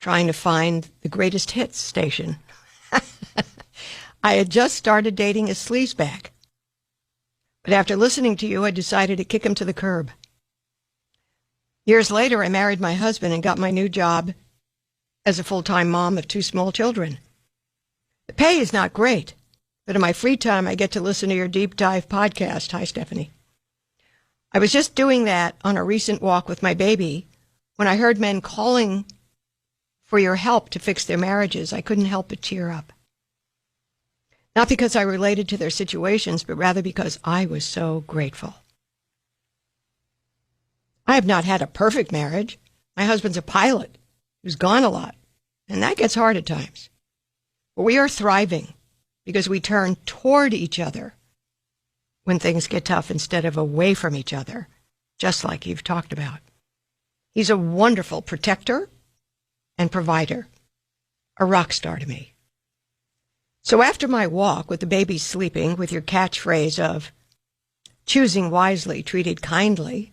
trying to find the greatest hits station. I had just started dating a sleazebag. But after listening to you, I decided to kick him to the curb. Years later, I married my husband and got my new job as a full-time mom of 2 small children. The pay is not great, but in my free time, I get to listen to your Deep Dive podcast. Hi, Stephanie. I was just doing that on a recent walk with my baby when I heard men calling for your help to fix their marriages. I couldn't help but tear up. Not because I related to their situations, but rather because I was so grateful. I have not had a perfect marriage. My husband's a pilot who's gone a lot, and that gets hard at times. But we are thriving because we turn toward each other when things get tough instead of away from each other, just like you've talked about. He's a wonderful protector and provider, a rock star to me. So after my walk with the baby sleeping, with your catchphrase of choosing wisely, treated kindly,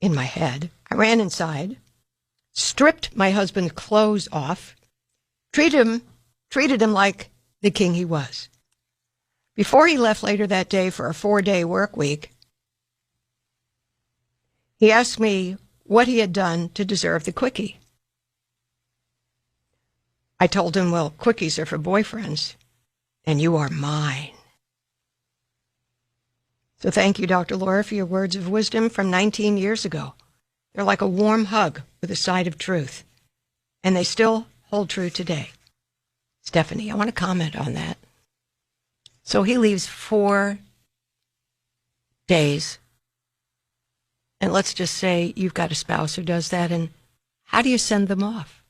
in my head, I ran inside, stripped my husband's clothes off, treated him like the king he was. Before he left later that day for a 4-day work week, he asked me what he had done to deserve the quickie. I told him, well, quickies are for boyfriends, and you are mine. So thank you, Dr. Laura, for your words of wisdom from 19 years ago. They're like a warm hug with a side of truth, and they still hold true today. Stephanie, I want to comment on that. So he leaves 4 days, and let's just say you've got a spouse who does that, and how do you send them off?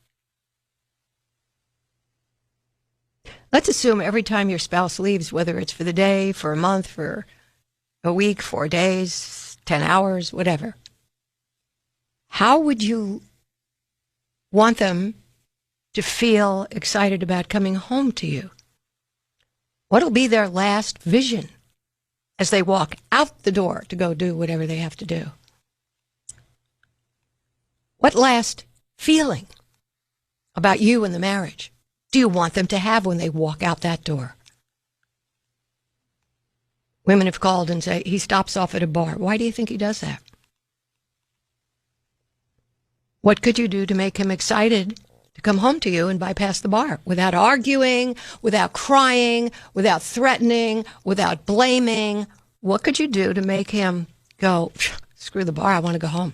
Let's assume every time your spouse leaves, whether it's for the day, for a month, for a week, 4 days, 10 hours, whatever, how would you want them to feel excited about coming home to you? What'll be their last vision as they walk out the door to go do whatever they have to do? What last feeling about you and the marriage do you want them to have when they walk out that door? Women have called and say, he stops off at a bar. Why do you think he does that? What could you do to make him excited to come home to you and bypass the bar without arguing, without crying, without threatening, without blaming? What could you do to make him go, screw the bar, I want to go home?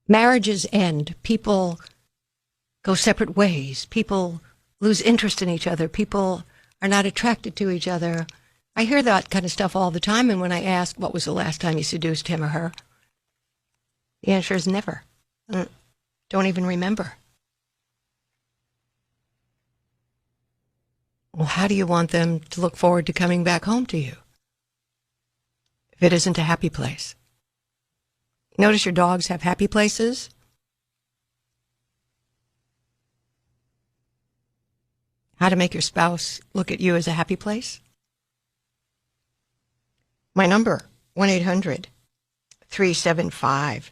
Marriages end. People go separate ways. People lose interest in each other. People are not attracted to each other. I hear that kind of stuff all the time, and when I ask, what was the last time you seduced him or her? The answer is never. Don't even remember. Well, how do you want them to look forward to coming back home to you if it isn't a happy place? Notice your dogs have happy places. How to make your spouse look at you as a happy place? My number, 1-800-375-2872.